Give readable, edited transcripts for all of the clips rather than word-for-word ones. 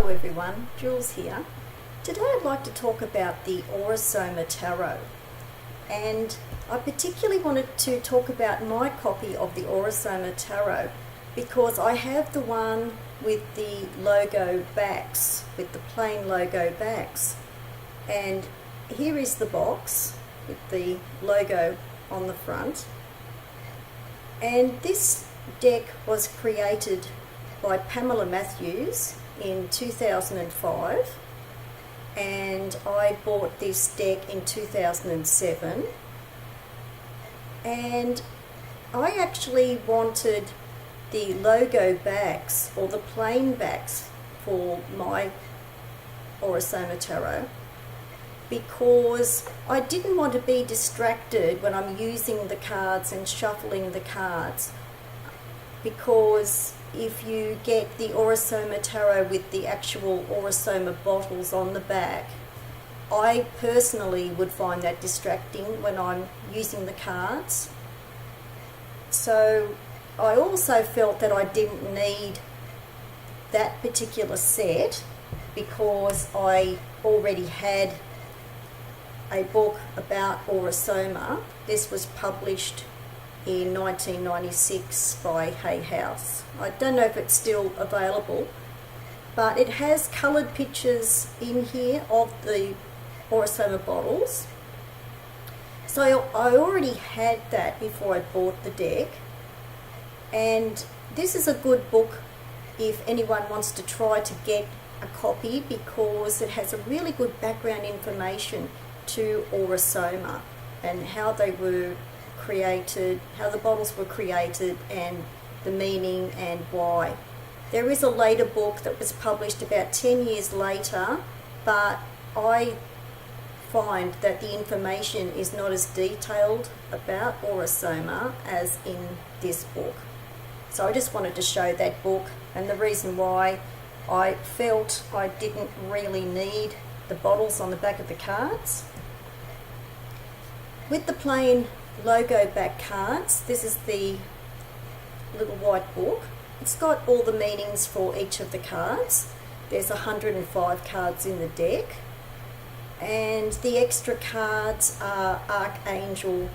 Hello everyone, Jules here. Today I'd like to talk about the Aura-Soma Tarot, and I particularly wanted to talk about my copy of the Aura-Soma Tarot because I have the one with the logo backs, with the plain logo backs, and here is the box with the logo on the front. And this deck was created by Pamela in 2005, and I bought this deck in 2007, and I actually wanted the logo backs or the plain backs for my Aura-Soma Tarot because I didn't want to be distracted when I'm using the cards and shuffling the cards, because if you get the Aura-Soma Tarot with the actual Aura-Soma bottles on the back, I personally would find that distracting when I'm using the cards. So I also felt that I didn't need that particular set because I already had a book about Aura-Soma. This was published in 1996 by Hay House. I don't know if it's still available, but it has coloured pictures in here of the Aura-Soma bottles. So I already had that before I bought the deck, and this is a good book if anyone wants to try to get a copy because it has a really good background information to Aura-Soma and how they were created, how the bottles were created, and the meaning and why. There is a later book that was published about 10 years later, but I find that the information is not as detailed about Aura-Soma as in this book. So I just wanted to show that book, and the reason why I felt I didn't really need the bottles on the back of the cards. With the plain logo back cards, this is the little white book. It's got all the meanings for each of the cards. There's 105 cards in the deck, and the extra cards are Archangel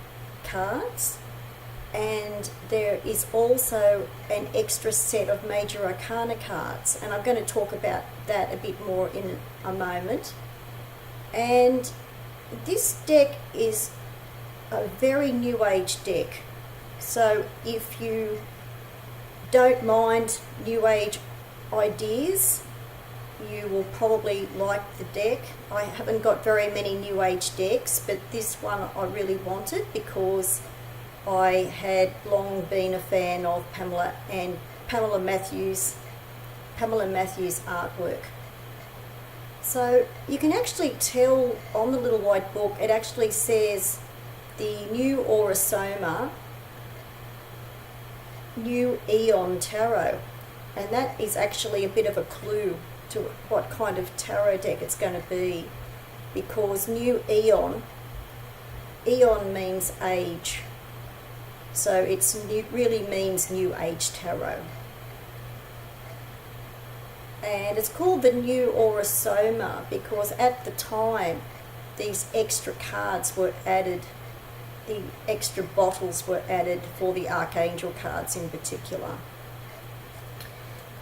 cards, and there is also an extra set of Major Arcana cards, and I'm going to talk about that a bit more in a moment. And this deck is a very new age deck, so if you don't mind new age ideas, you will probably like the deck. I haven't got very many new age decks, but this one I really wanted because I had long been a fan of Pamela Matthews' artwork. So you can actually tell on the little white book, it actually says the new Aura-Soma, new Aeon Tarot, and that is actually a bit of a clue to what kind of tarot deck it's going to be, because new Aeon means age, so it really means new age tarot. And it's called the new Aura-Soma because at the time these extra cards were added, the extra bottles were added for the Archangel cards in particular.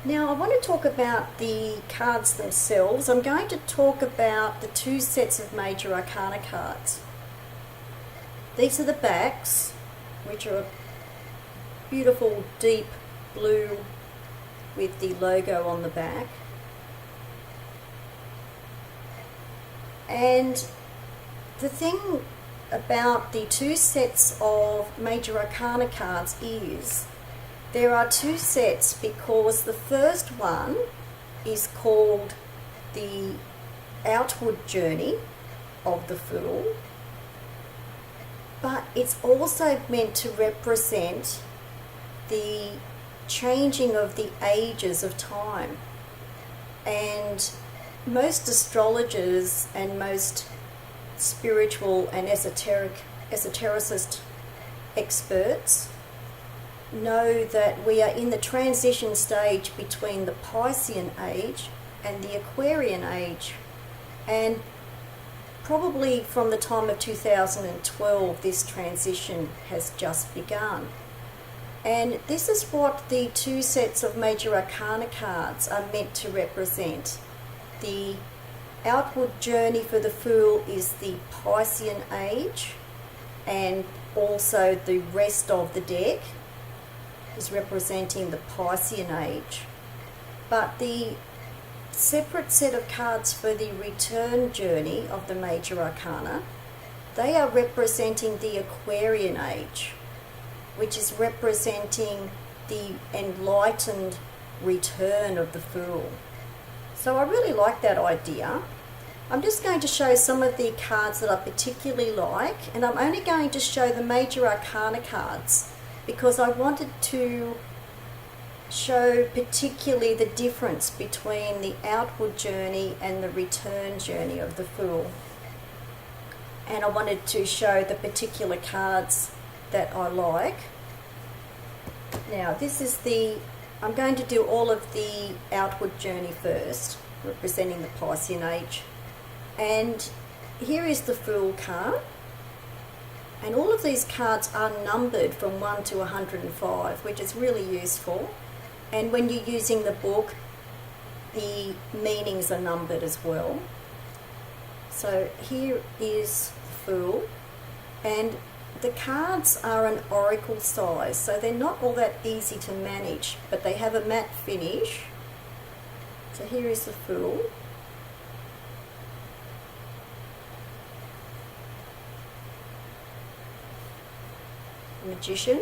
Now I want to talk about the cards themselves. I'm going to talk about the two sets of Major Arcana cards. These are the backs, which are a beautiful deep blue with the logo on the back. And the thing about the two sets of Major Arcana cards is there are two sets because the first one is called the outward journey of the Fool, but it's also meant to represent the changing of the ages of time. And most astrologers and most spiritual and esotericist experts know that we are in the transition stage between the Piscean age and the Aquarian age. And probably from the time of 2012, this transition has just begun. And this is what the two sets of Major Arcana cards are meant to represent. The outward journey for the Fool is the Piscean age, and also the rest of the deck is representing the Piscean age. But the separate set of cards for the return journey of the Major Arcana, they are representing the Aquarian age, which is representing the enlightened return of the Fool. So I really like that idea. I'm just going to show some of the cards that I particularly like, and I'm only going to show the Major Arcana cards because I wanted to show particularly the difference between the outward journey and the return journey of the Fool. And I wanted to show the particular cards that I like. Now this is I'm going to do all of the outward journey first, representing the Piscean age. And here is the Fool card. And all of these cards are numbered from 1 to 105, which is really useful. And when you're using the book, the meanings are numbered as well. So here is the Fool, and the cards are an oracle size, so they're not all that easy to manage, but they have a matte finish. So here is the Fool. Magician.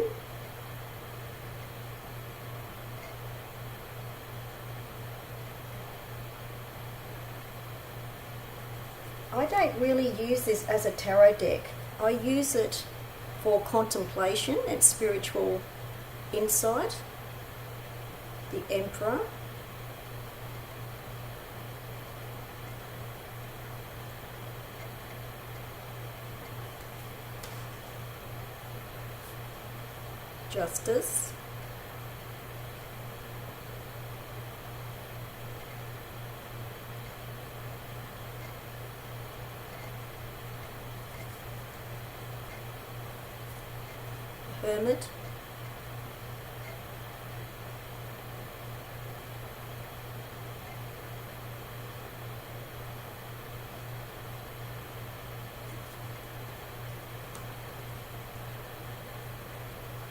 I don't really use this as a tarot deck. I use it for contemplation and spiritual insight. The Emperor. Justice. Hermit.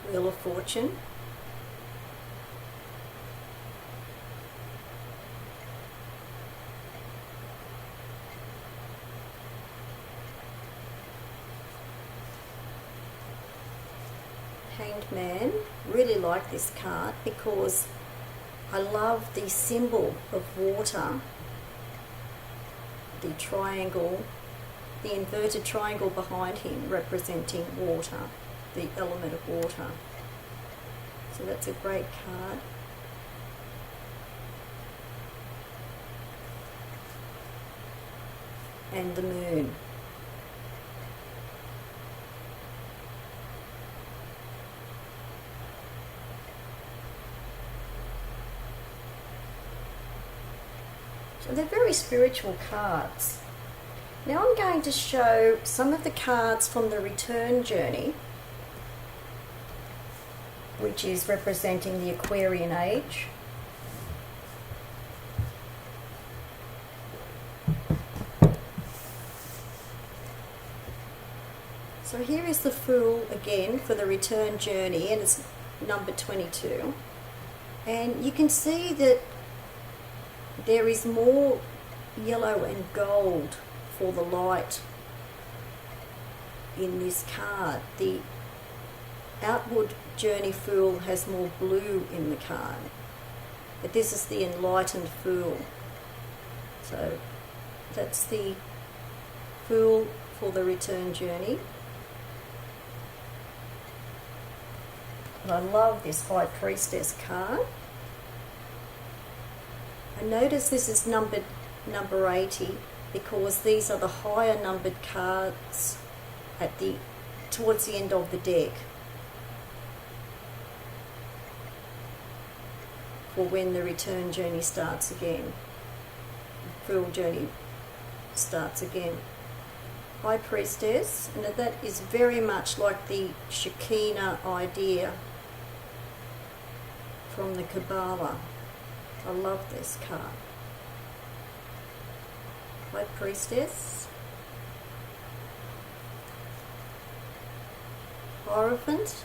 Wheel of Fortune. Hanged Man. Really like this card because I love the symbol of water, the triangle, the inverted triangle behind him representing water, the element of water. So that's a great card. And the Moon. So they're very spiritual cards. Now I'm going to show some of the cards from the return journey, which is representing the Aquarian age. So here is the Fool again for the return journey, and it's number 22. And you can see that there is more yellow and gold for the light in this card. The outward journey Fool has more blue in the card, but this is the enlightened Fool. So that's the Fool for the return journey. And I love this High Priestess card. I notice this is number 80 because these are the higher numbered cards towards the end of the deck for when the return journey starts again. Fool journey starts again. High Priestess, and that is very much like the Shekinah idea from the Kabbalah. I love this card. High Priestess, Hierophant,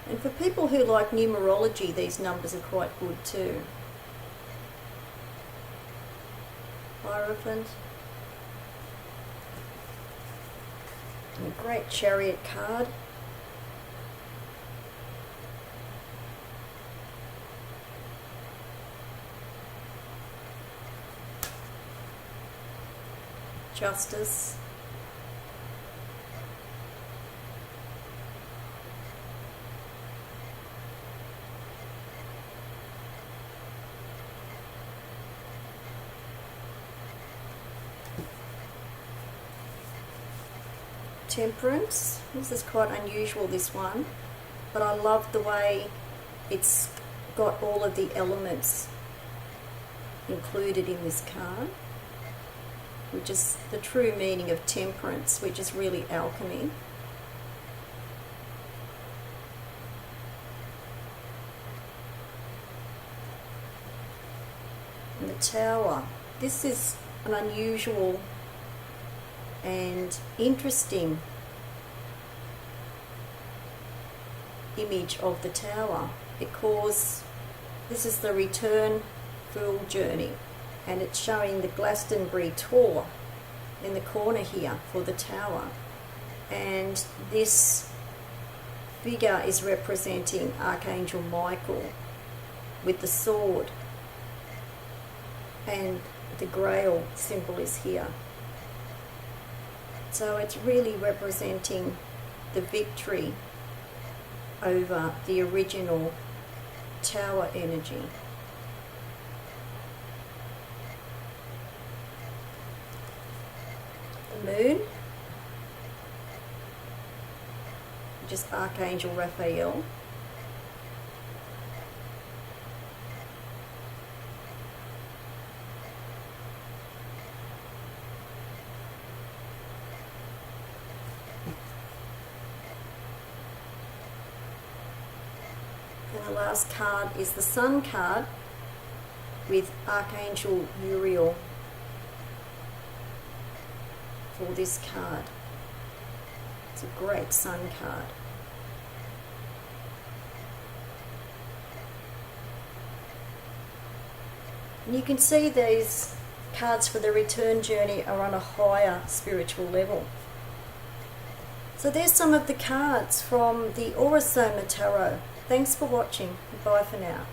and for people who like numerology, these numbers are quite good too. Hierophant, and a great Chariot card. Justice. Temperance. This is quite unusual, this one, but I love the way it's got all of the elements included in this card, which is the true meaning of temperance, which is really alchemy. And the Tower. This is an unusual and interesting image of the Tower, because this is the return Fool journey, and it's showing the Glastonbury tour in the corner here for the Tower, and this figure is representing Archangel Michael with the sword, and the Grail symbol is here. So it's really representing the victory over the original Tower energy. The Moon, which is Archangel Raphael. And the last card is the Sun card with Archangel Uriel for this card. It's a great Sun card. And you can see these cards for the return journey are on a higher spiritual level. So there's some of the cards from the Aura-Soma Tarot. Thanks for watching. Bye for now.